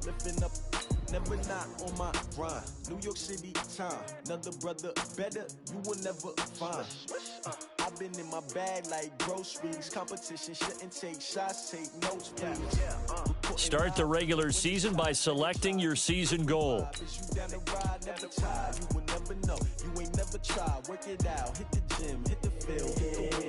lifting up, never not on my grind. New York City time, another brother better, you will never find. I've been in my bag like groceries. Competition shouldn't take shots, take notes, please. Start the regular season by selecting your season goal. You will never know. You ain't never tried. Work it out. Hit the gym. Hit the field.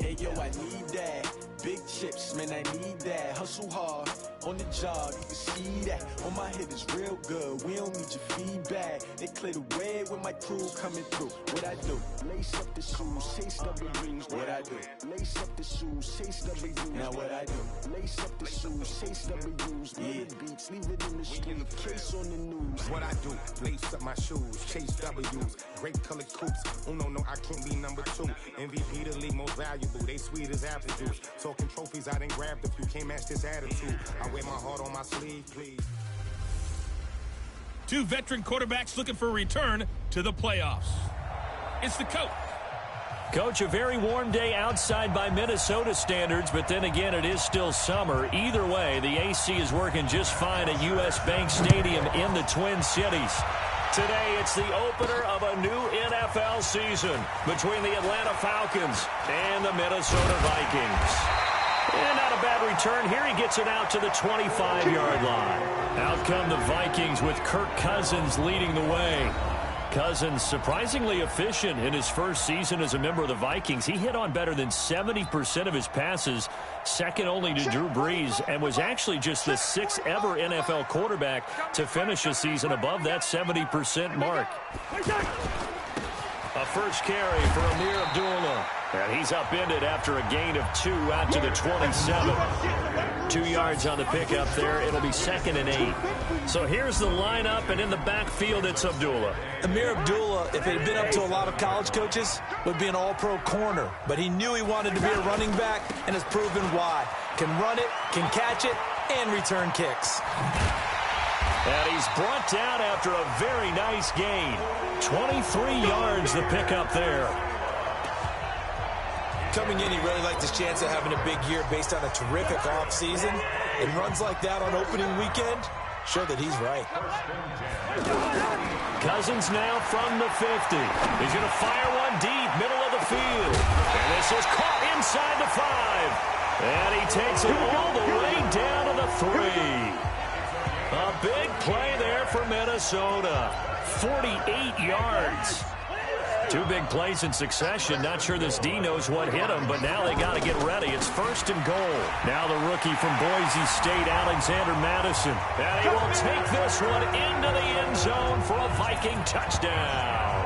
Hey, yo, I need that. Big chips, man, I need that. Hustle hard on the job. You can see that. On my head is real good. We don't need your feedback. They clear the way when my crew coming through. What I do? Lace up the shoes, chase double rings. What I do? Lace up the shoes, chase double U's. Now what I do? Lace up the shoes, chase double U's. Yeah. Beats, leave it in the street, case on the news. What I do? Lace up my shoes, chase W's. Great colored coops. Oh no, I can't be number 2. MVP the league most valuable. They sweet as apple juice. Talking trophies, I done grabbed a few. Can't match this attitude. I wear my heart on my sleeve, please. Two veteran quarterbacks looking for a return to the playoffs. It's the coach. Coach, a very warm day outside by Minnesota standards, but then again, it is still summer. Either way, the AC is working just fine at U.S. Bank Stadium in the Twin Cities. Today, it's the opener of a new NFL season between the Atlanta Falcons and the Minnesota Vikings. And not a bad return here. He gets it out to the 25-yard line. Out come the Vikings with Kirk Cousins leading the way. Cousins surprisingly efficient in his first season as a member of the Vikings. He hit on better than 70% of his passes, second only to Drew Brees, and was actually just the 6th ever NFL quarterback to finish a season above that 70% mark. A first carry for Amir Abdullah. And he's upended after a gain of 2 out to the 27. 2 yards on the pickup there. It'll be 2nd and 8. So here's the lineup, and in the backfield, it's Abdullah. Amir Abdullah, if it had been up to a lot of college coaches, would be an all-pro corner. But he knew he wanted to be a running back, and has proven why. Can run it, can catch it, and return kicks. And he's brought down after a very nice gain. 23 yards the pickup there. Coming in, he really liked his chance of having a big year based on a terrific offseason. And runs like that on opening weekend show that he's right. Cousins now from the 50. He's going to fire one deep, middle of the field. And this is caught inside the 5. And he takes it all the way down to the 3. A big play there for Minnesota. 48 yards. 2 big plays in succession. Not sure this D knows what hit him, but now they got to get ready. It's 1st and goal. Now the rookie from Boise State, Alexander Madison. And he will take this one into the end zone for a Viking touchdown.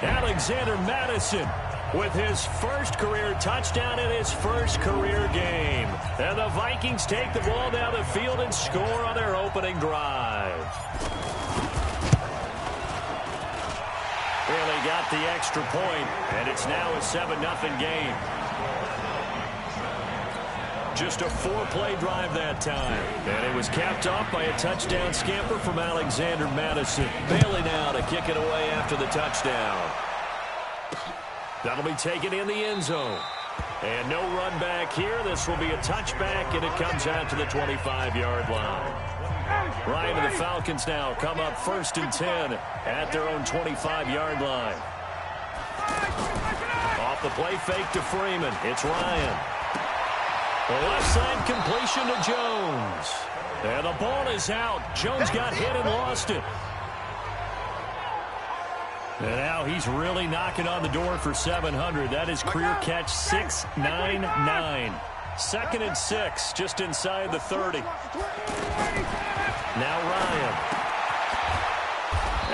Alexander Madison with his first career touchdown in his first career game. And the Vikings take the ball down the field and score on their opening drive. Really got the extra point, and it's now a 7-0 game. Just a 4-play drive that time. And it was capped off by a touchdown scamper from Alexander Madison. Bailey now to kick it away after the touchdown. That'll be taken in the end zone. And no run back here. This will be a touchback, and it comes out to the 25-yard line. Ryan and the Falcons now come up 1st and 10 at their own 25-yard line. Off the play fake to Freeman. It's Ryan. The left side completion to Jones. And the ball is out. Jones got hit and lost it. And now he's really knocking on the door for 700. That is career catch 699. 2nd and 6, just inside the 30. Now Ryan.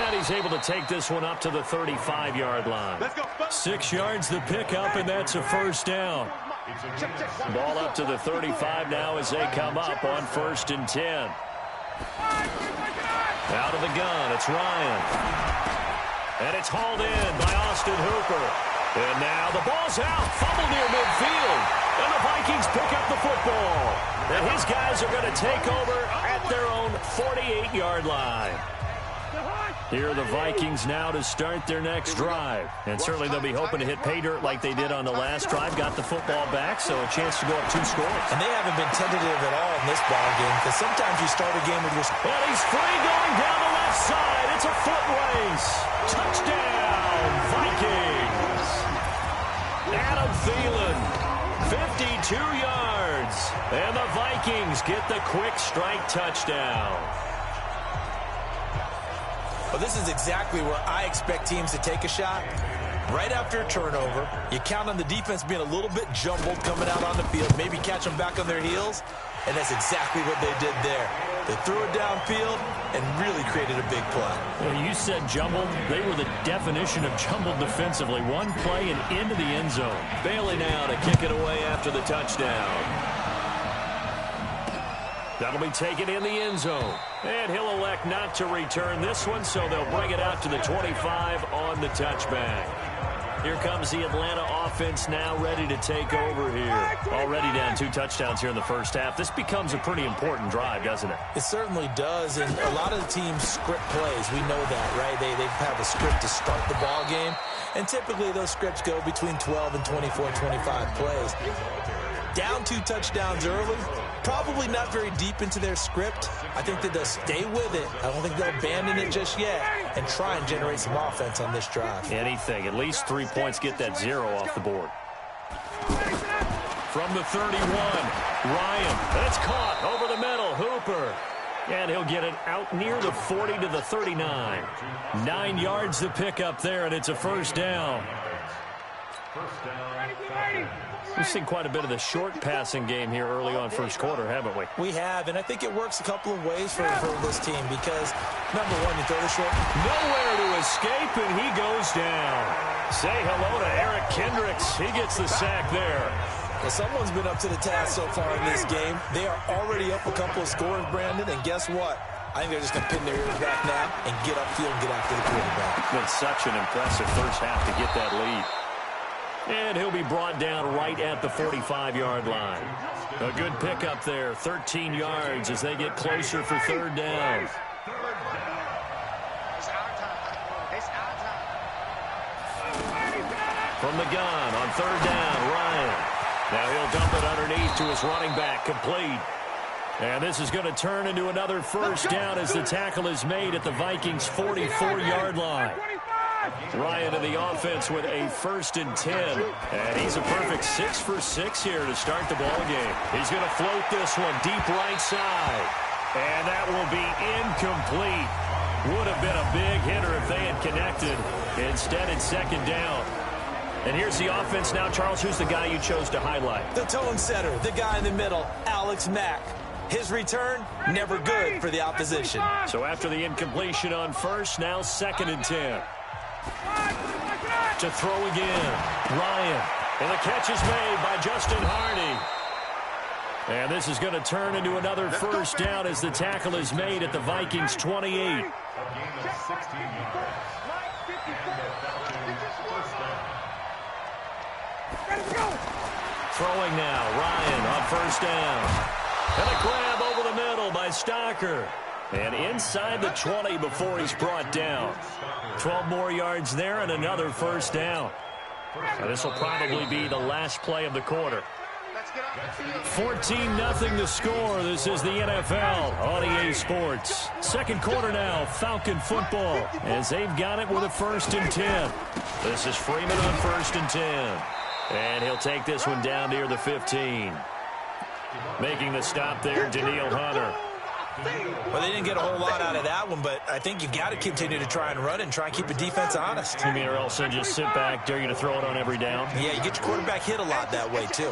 And he's able to take this one up to the 35-yard line. 6 yards the pickup, and that's a 1st down. Ball up to the 35 now as they come up on 1st and 10. Out of the gun, it's Ryan. And it's hauled in by Austin Hooper. And now the ball's out. Fumble near midfield. And the Vikings pick up the football. And his guys are going to take over at their own 48-yard line. Here are the Vikings now to start their next drive. And certainly they'll be hoping to hit pay dirt like they did on the last drive. Got the football back, so a chance to go up 2 scores. And they haven't been tentative at all in this ball game, because sometimes you start a game with your... And he's free going down the left side. It's a foot race. Touchdown, Vikings. Adam Thielen, 52 yards. And the Vikings get the quick strike touchdown. Well, this is exactly where I expect teams to take a shot. Right after a turnover, you count on the defense being a little bit jumbled coming out on the field, maybe catch them back on their heels, and that's exactly what they did there. They threw it downfield and really created a big play. Well, you said jumbled. They were the definition of jumbled defensively. One play and into the end zone. Bailey now to kick it away after the touchdown. That'll be taken in the end zone. And he'll elect not to return this one, so they'll bring it out to the 25 on the touchback. Here comes the Atlanta offense now ready to take over here. Already down 2 touchdowns here in the first half. This becomes a pretty important drive, doesn't it? It certainly does, and a lot of the teams script plays. We know that, right? They have a script to start the ball game, and typically those scripts go between 12 and 24, 25 plays. Down 2 touchdowns early, probably not very deep into their script. I think that they'll stay with it. I don't think they'll abandon it just yet and try and generate some offense on this drive. Anything. At least 3 points, get that 0 off the board. From the 31, Ryan. That's caught over the middle. Hooper. And he'll get it out near the 40 to the 39. 9 yards to pick up there, and it's a first down. We've seen quite a bit of the short passing game here early on first quarter, haven't we? We have, and I think it works a couple of ways for this team because, number one, you throw the short. Nowhere to escape, and he goes down. Say hello to Eric Kendricks. He gets the sack there. Well, someone's been up to the task so far in this game. They are already up a couple of scores, Brandon, and guess what? I think they're just going to pin their ears back now and get upfield and get after the quarterback. It's been such an impressive first half to get that lead. And he'll be brought down right at the 45-yard line. A good pickup there, 13 yards as they get closer for third down. From the gun on third down, Ryan. Now he'll dump it underneath to his running back, complete. And this is going to turn into another first down as the tackle is made at the Vikings' 44-yard line. Ryan in the offense with a 1st and 10. And he's a perfect 6 for 6 here to start the ball game. He's going to float this one deep right side. And that will be incomplete. Would have been a big hitter if they had connected. Instead, it's second down. And here's the offense now. Charles, who's the guy you chose to highlight? The tone setter, the guy in the middle, Alex Mack. His return, never good for the opposition. So after the incompletion on first, now 2nd and 10. To throw again, Ryan. And the catch is made by Justin Hardy. And this is going to turn into another first down as the tackle is made at the Vikings' 28. Throwing now, Ryan on first down. And a grab over the middle by Stocker. And inside the 20 before he's brought down. 12 more yards there and another first down. Now this will probably be the last play of the quarter. 14-0 to score. This is the NFL on EA Sports. Second quarter now, Falcon football, as they've got it with a 1st and 10. This is Freeman on 1st and 10. And he'll take this one down near the 15. Making the stop there, Danielle Hunter. Well, they didn't get a whole lot out of that one, but I think you've got to continue to try and run and try and keep the defense honest. You mean or else they just sit back, dare you to throw it on every down? Yeah, you get your quarterback hit a lot that way, too.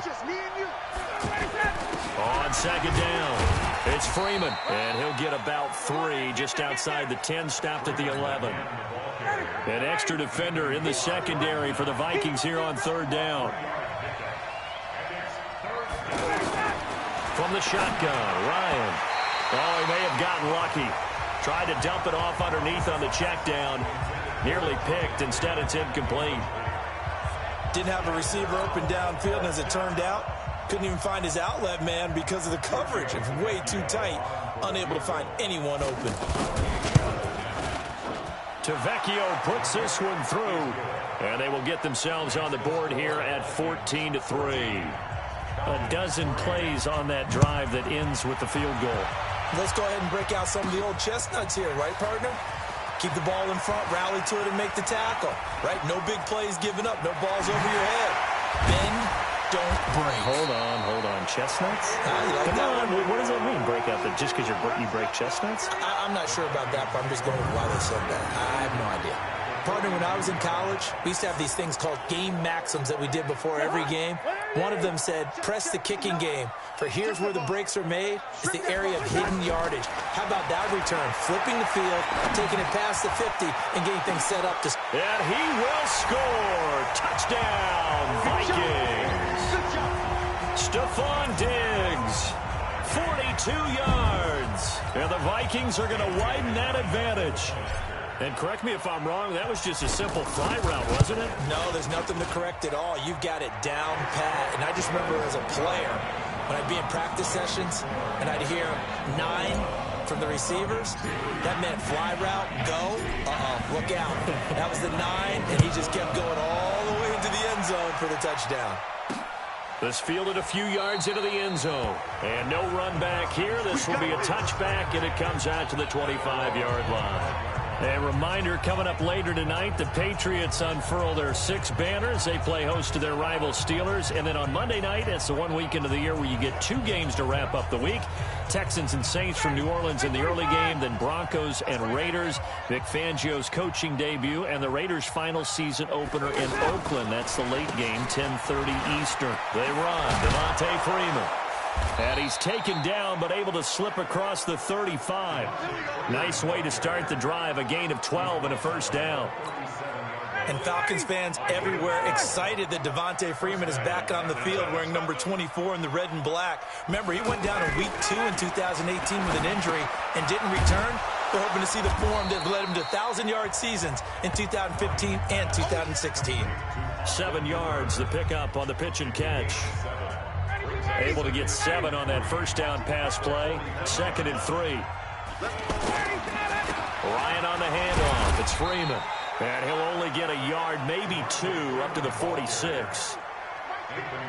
On second down, it's Freeman, and he'll get about 3 just outside the 10, stopped at the 11. An extra defender in the secondary for the Vikings here on third down. From the shotgun, Ryan. Oh, he may have gotten lucky. Tried to dump it off underneath on the check down. Nearly picked. Instead, it's incomplete. Didn't have a receiver open downfield, and as it turned out, couldn't even find his outlet man because of the coverage. It's way too tight. Unable to find anyone open. Tavecchio puts this one through, and they will get themselves on the board here at 14-3. A dozen plays on that drive that ends with the field goal. Let's go ahead and break out some of the old chestnuts here, right, partner? Keep the ball in front, rally to it, and make the tackle, right? No big plays given up, no balls over your head. Bend, don't break. Hold on. Chestnuts? Come on. What does that mean, break out? Just because you break chestnuts? I'm not sure about that, but I'm just going with why they said that. I have no idea. Partner, when I was in college, we used to have these things called game maxims that we did before every game. One of them said, press the kicking game. For here's where the breaks are made. It's the area of hidden yardage. How about that return? Flipping the field, taking it past the 50, and getting things set up to... And he will score. Touchdown, Vikings. Stephon Diggs, 42 yards. And the Vikings are going to widen that advantage. And correct me if I'm wrong, that was just a simple fly route, wasn't it? No, there's nothing to correct at all. You've got it down pat. And I just remember as a player, when I'd be in practice sessions and I'd hear 9 from the receivers, that meant fly route, go, look out. That was the 9, and he just kept going all the way into the end zone for the touchdown. This fielded a few yards into the end zone. And no run back here. This will be a touchback, and it comes out to the 25-yard line. A reminder, coming up later tonight, the Patriots unfurl their 6 banners. They play host to their rival Steelers. And then on Monday night, it's the one weekend of the year where you get 2 games to wrap up the week. Texans and Saints from New Orleans in the early game, then Broncos and Raiders. Vic Fangio's coaching debut, and the Raiders' final season opener in Oakland. That's the late game, 10:30 Eastern. They run, Devontae Freeman. And he's taken down, but able to slip across the 35. Nice way to start the drive, a gain of 12 and a first down. And Falcons fans everywhere excited that Devontae Freeman is back on the field wearing number 24 in the red and black. Remember, he went down in week 2 in 2018 with an injury and didn't return. We're hoping to see the form that led him to 1,000-yard seasons in 2015 and 2016. 7 yards, the pickup on the pitch and catch. Able to get 7 on that first down pass play. 2nd and 3. Ryan on the handoff. It's Freeman. And he'll only get a yard, maybe 2, up to the 46.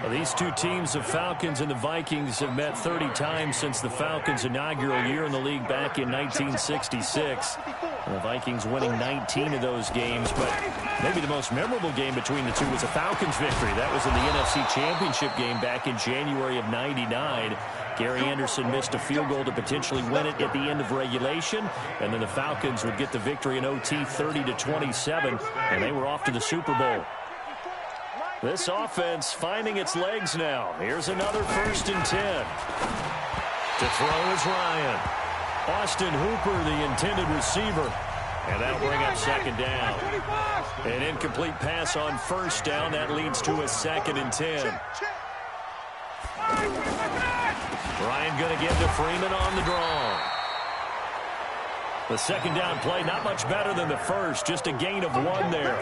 Well, these two teams, the Falcons and the Vikings, have met 30 times since the Falcons' inaugural year in the league back in 1966. And the Vikings winning 19 of those games, but maybe the most memorable game between the two was a Falcons victory. That was in the NFC Championship game back in January of '99. Gary Anderson missed a field goal to potentially win it at the end of regulation, and then the Falcons would get the victory in OT 30-27, and they were off to the Super Bowl. This offense finding its legs now. Here's another 1st and 10. To throw is Ryan. Austin Hooper, the intended receiver. And that'll bring up 2nd down. An incomplete pass on 1st down. That leads to a 2nd and 10. Ryan going to give to Freeman on the draw. The 2nd down play, not much better than the first. Just a gain of 1 there.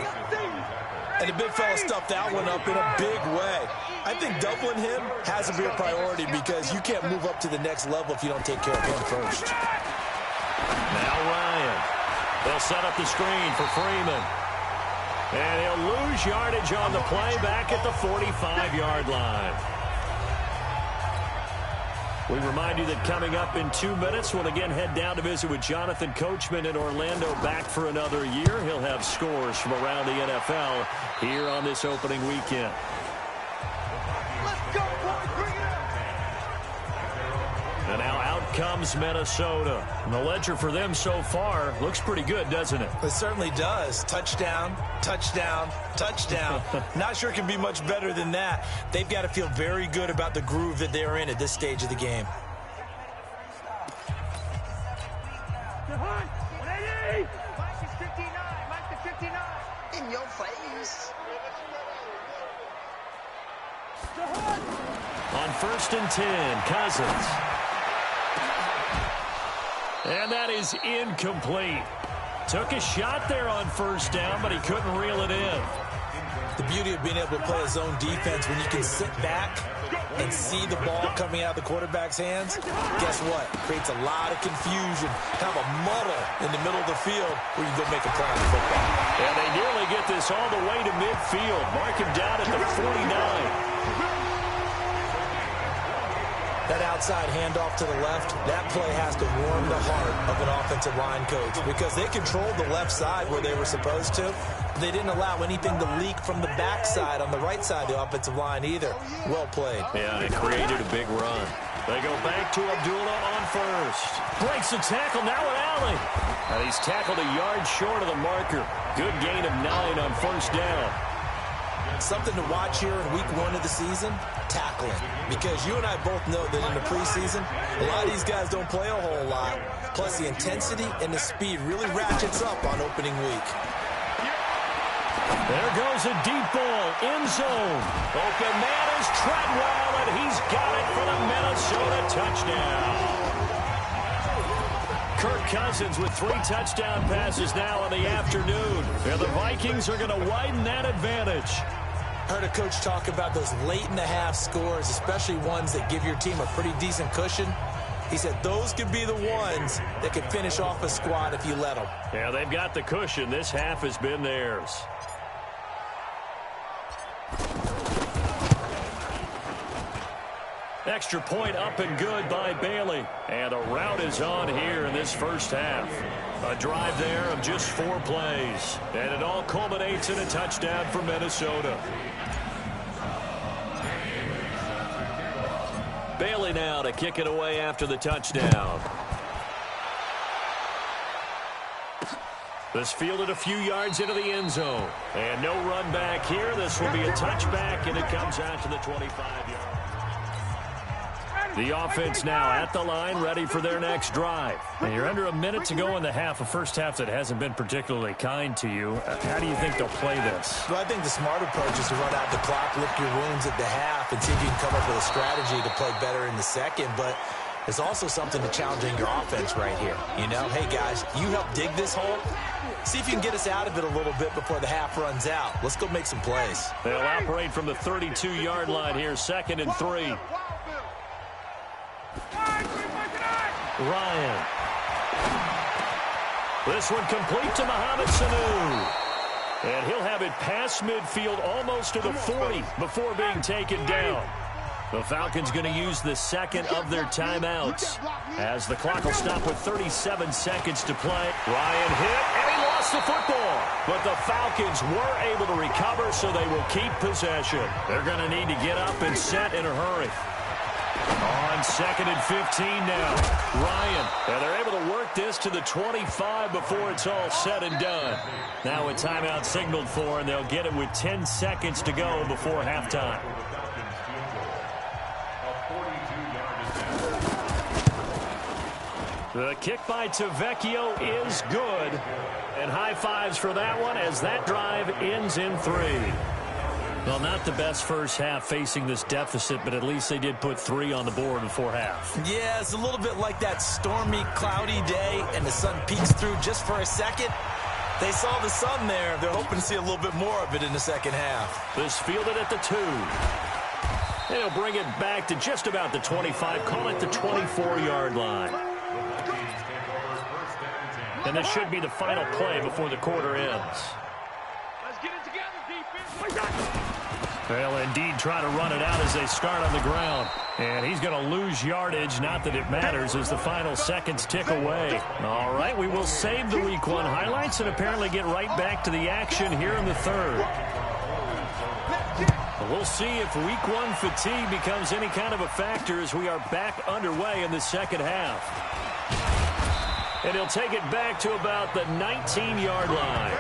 And the big fella stuffed that one up in a big way. I think doubling him has to be a priority because you can't move up to the next level if you don't take care of him first. Now Ryan. They'll set up the screen for Freeman. And he'll lose yardage on the play back at the 45-yard line. We remind you that coming up in 2 minutes, we'll again head down to visit with Jonathan Coachman in Orlando, back for another year. He'll have scores from around the NFL here on this opening weekend. Let's go, boys. Bring it up. And now out comes Minnesota. And the ledger for them so far looks pretty good, doesn't it? It certainly does. Touchdown, touchdown, touchdown. Not sure it can be much better than that. They've got to feel very good about the groove that they're in at this stage of the game. In your face. On 1st and 10, Cousins. And that is incomplete. Took a shot there on 1st down, but he couldn't reel it in. The beauty of being able to play a zone defense when you can sit back and see the ball coming out of the quarterback's hands, guess what? Creates a lot of confusion, kind of a muddle in the middle of the field where you go make a play on the football. And they nearly get this all the way to midfield. Mark him down at the 49. That outside handoff to the left, that play has to warm the heart of an offensive line coach because they controlled the left side where they were supposed to. They didn't allow anything to leak from the backside on the right side of the offensive line either. Well played. Yeah, it created a big run. They go back to Abdullah on first. Breaks the tackle now with Alley. And he's tackled a yard short of the marker. Good gain of 9 on first down. Something to watch here in week 1 of the season, tackling. Because you and I both know that in the preseason, a lot of these guys don't play a whole lot. Plus, the intensity and the speed really ratchets up on opening week. There goes a deep ball, end zone. Open man is Treadwell, and he's got it for the Minnesota touchdown. Kirk Cousins with 3 touchdown passes now in the afternoon. And the Vikings are going to widen that advantage. Heard a coach talk about those late-in-the-half scores, especially ones that give your team a pretty decent cushion. He said those could be the ones that could finish off a squad if you let them. Yeah, they've got the cushion. This half has been theirs. Extra point up and good by Bailey. And a rout is on here in this first half. A drive there of just 4 plays. And it all culminates in a touchdown for Minnesota. Bailey now to kick it away after the touchdown. This fielded a few yards into the end zone. And no run back here. This will be a touchback, and it comes out to the 25-yard. The offense now at the line, ready for their next drive. And you're under a minute to go in the half, a first half that hasn't been particularly kind to you. How do you think they'll play this? Well, I think the smart approach is to run out the clock, lick your wounds at the half, and see if you can come up with a strategy to play better in the second. But there's also something to challenging your offense right here. You know, hey, guys, you help dig this hole. See if you can get us out of it a little bit before the half runs out. Let's go make some plays. They'll operate from the 32-yard line here, 2nd and 3. Ryan. This one complete to Mohamed Sanu. And he'll have it past midfield almost to the 40 before being taken down. The Falcons going to use the second of their timeouts as the clock will stop with 37 seconds to play. Ryan hit, and he lost the football. But the Falcons were able to recover, so they will keep possession. They're going to need to get up and set in a hurry. On 2nd and 15 now. Ryan, and they're able to work this to the 25 before it's all said and done. Now a timeout signaled for, and they'll get it with 10 seconds to go before halftime. The kick by Tavecchio is good. And high fives for that one as that drive ends in 3. Well, not the best first half facing this deficit, but at least they did put 3 on the board before half. Yeah, it's a little bit like that stormy, cloudy day, and the sun peeks through just for a second. They saw the sun there. They're hoping to see a little bit more of it in the second half. This fielded at the 2. They'll bring it back to just about the 25, call it the 24-yard line. And this should be the final play before the quarter ends. Let's get it together, defense. They'll indeed try to run it out as they start on the ground. And he's going to lose yardage, not that it matters, as the final seconds tick away. All right, we will save the Week 1 highlights and apparently get right back to the action here in the 3rd. We'll see if Week 1 fatigue becomes any kind of a factor as we are back underway in the second half. And he'll take it back to about the 19-yard line.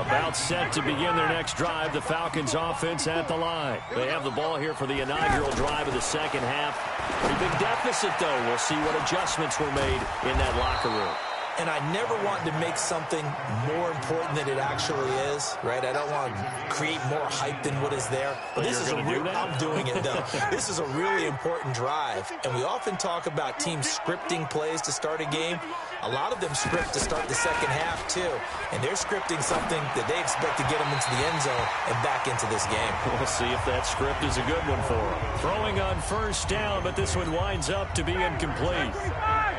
About set to begin their next drive, the Falcons offense at the line. They have the ball here for the inaugural drive of the second half. Pretty big deficit, though. We'll see what adjustments were made in that locker room. and I never want to make something more important than it actually is, right? I don't want to create more hype than what is there. But this is I'm doing it, though. This is a really important drive, and we often talk about teams scripting plays to start a game. A lot of them script to start the second half, too, and they're scripting something that they expect to get them into the end zone and back into this game. We'll see if that script is a good one for them. Throwing on first down, but this one winds up to be incomplete.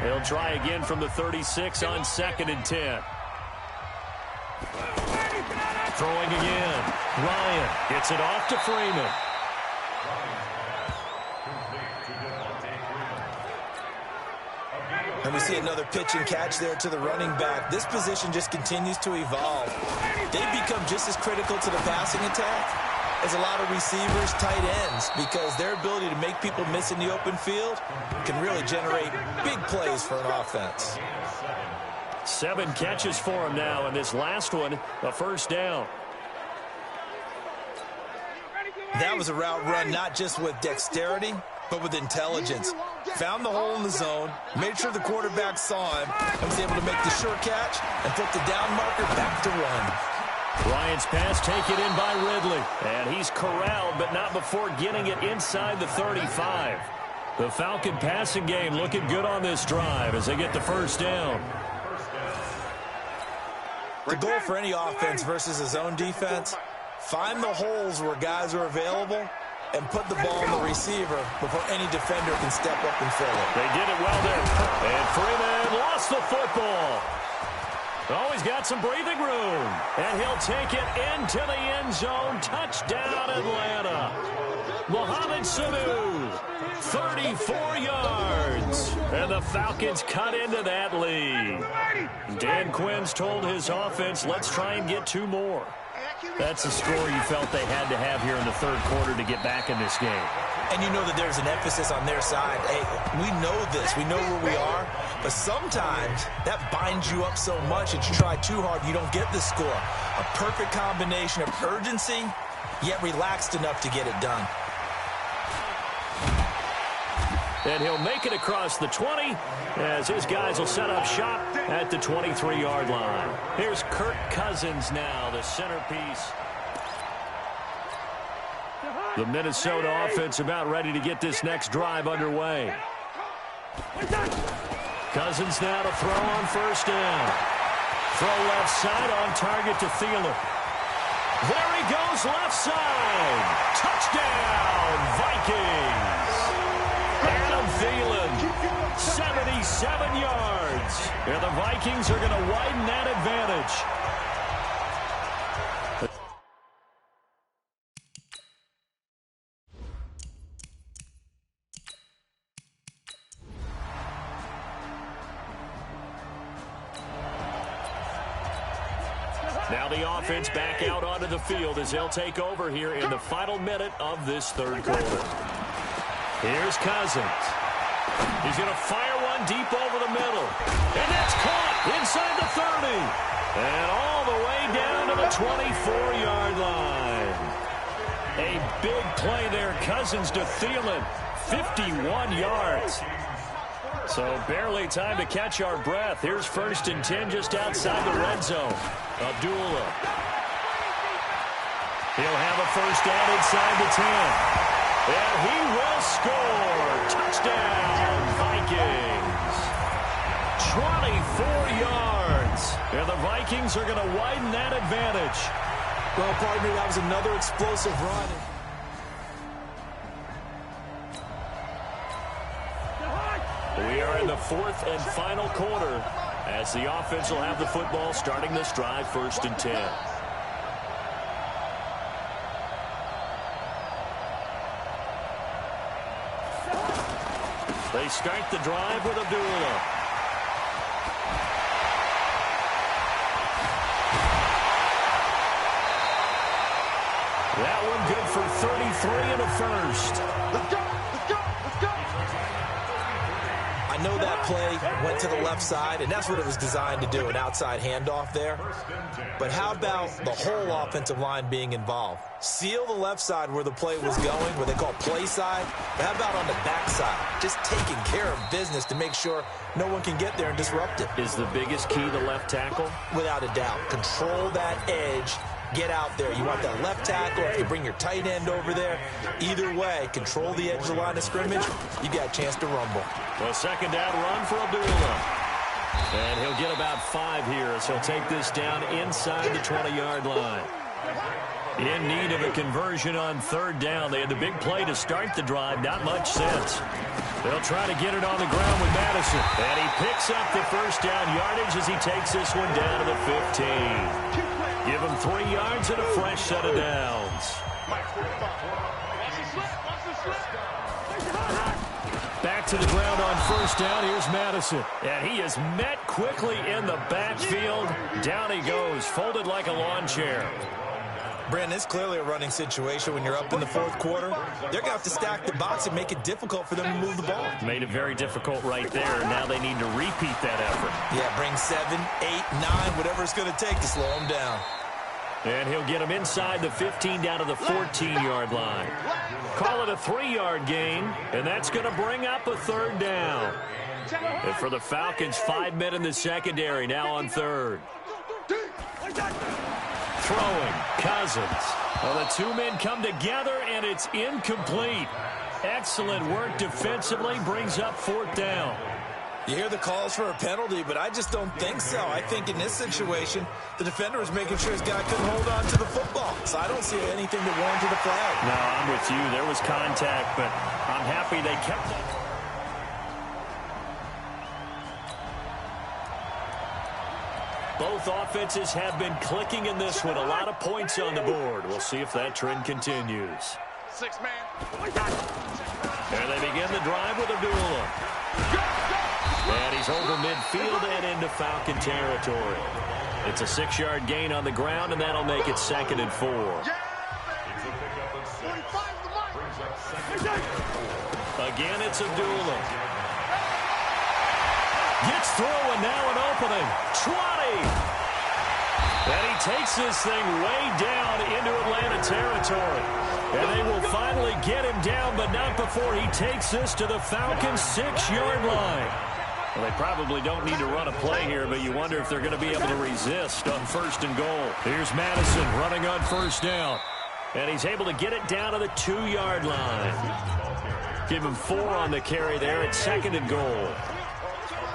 They'll try again from the 36 on 2nd and 10. Throwing again. Ryan gets it off to Freeman. And we see another pitch and catch there to the running back. This position just continues to evolve. They become just as critical to the passing attack as a lot of receivers, tight ends, because their ability to make people miss in the open field can really generate big plays for an offense. 7 catches for him now, and this last one, a first down. That was a route run not just with dexterity, but with intelligence. Found the hole in the zone, made sure the quarterback saw him, and was able to make the sure catch and put the down marker back to run. Bryant's pass taken in by Ridley. And he's corralled, but not before getting it inside the 35. The Falcon passing game looking good on this drive as they get the first down. The goal for any offense versus a zone defense, find the holes where guys are available and put the ball on the receiver before any defender can step up and fill it. They did it well there. And Freeman lost the football. Oh, he's got some breathing room. And he'll take it into the end zone. Touchdown, Atlanta. Mohamed Sanu, 34 yards. And the Falcons cut into that lead. Dan Quinn's told his offense, let's try and get 2 more. That's a score you felt they had to have here in the third quarter to get back in this game. And you know that there's an emphasis on their side. Hey, we know this. We know where we are. But sometimes that binds you up so much that you try too hard, you don't get the score. A perfect combination of urgency, yet relaxed enough to get it done. And he'll make it across the 20 as his guys will set up shop at the 23-yard line. Here's Kirk Cousins now, the centerpiece. The Minnesota offense about ready to get this next drive underway. Cousins now to throw on first down. Throw left side on target to Thielen. There he goes left side. Touchdown, Vikings. Adam Thielen, 77 yards. And the Vikings are going to widen that advantage. Now the offense back out onto the field as they'll take over here in the final minute of this third quarter. Here's Cousins. He's going to fire one deep over the middle. And that's caught inside the 30. And all the way down to the 24-yard line. A big play there. Cousins to Thielen. 51 yards. So barely time to catch our breath. Here's 1st and 10 just outside the red zone. Abdullah. He'll have a first down inside the 10. And he will score. Touchdown, Vikings. 24 yards. And the Vikings are going to widen that advantage. Well, partner, that was another explosive run. We are in the 4th and final quarter as the offense will have the football starting this drive 1st and 10. They start the drive with Abdullah. That one good for 33 and a first. Let's go, let's go, let's go. I know that play went to the left side, and that's what it was designed to do, an outside handoff there. But how about the whole offensive line being involved? Seal the left side where the play was going, where they call play side. But how about on the back side? Just taking care of business to make sure no one can get there and disrupt it. Is the biggest key the left tackle? Without a doubt. Control that edge. Get out there. You want that left tackle, or if you bring your tight end over there. Either way, control the edge of the line of scrimmage. You got a chance to rumble. Well, second down run for Abdullah. And he'll get about 5 here as he'll take this down inside the 20-yard line. In need of a conversion on third down. They had the big play to start the drive. Not much sense. They'll try to get it on the ground with Madison. And he picks up the first down yardage as he takes this one down to the 15. Give him 3 yards and a fresh set of downs. Back to the ground on first down. Here's Madison. And he is met quickly in the backfield. Down he goes, folded like a lawn chair. Brandon, it's clearly a running situation when you're up in the fourth quarter. They're going to have to stack the box and make it difficult for them to move the ball. Made it very difficult right there. Now they need to repeat that effort. Yeah, bring 7, 8, 9, whatever it's going to take to slow them down. And he'll get him inside the 15 down to the 14-yard line. Call it a 3-yard gain, and that's going to bring up a third down. And for the Falcons, 5 men in the secondary now on third. Throwing, Cousins. Well, the 2 men come together, and it's incomplete. Excellent work defensively, brings up fourth down. You hear the calls for a penalty, but I just don't think so. I think in this situation, the defender was making sure his guy couldn't hold on to the football. So I don't see anything that warranted a flag. No, I'm with you. There was contact, but I'm happy they kept it. Both offenses have been clicking in this one. A lot of points on the board. We'll see if that trend continues. 6-man. And they begin the drive with Abdullah. And he's over midfield and into Falcon territory. It's a 6-yard gain on the ground, and that'll make it 2nd and 4. Again, it's Abdullah. Gets through, and now an opening. 20. And he takes this thing way down into Atlanta territory. And they will finally get him down, but not before he takes this to the Falcons' 6-yard line. Well, they probably don't need to run a play here, but you wonder if they're going to be able to resist on 1st and goal. Here's Madison running on first down. And he's able to get it down to the 2-yard line. Give him 4 on the carry there at 2nd and goal.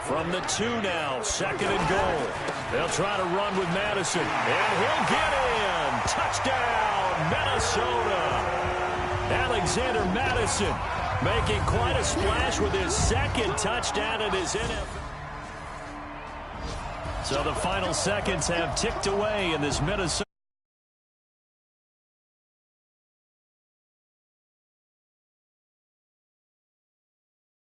From the 2 now, 2nd and goal. They'll try to run with Madison. And he'll get in. Touchdown, Minnesota. Alexander Madison making quite a splash with his 2nd touchdown in his NFL. So the final seconds have ticked away in this Minnesota.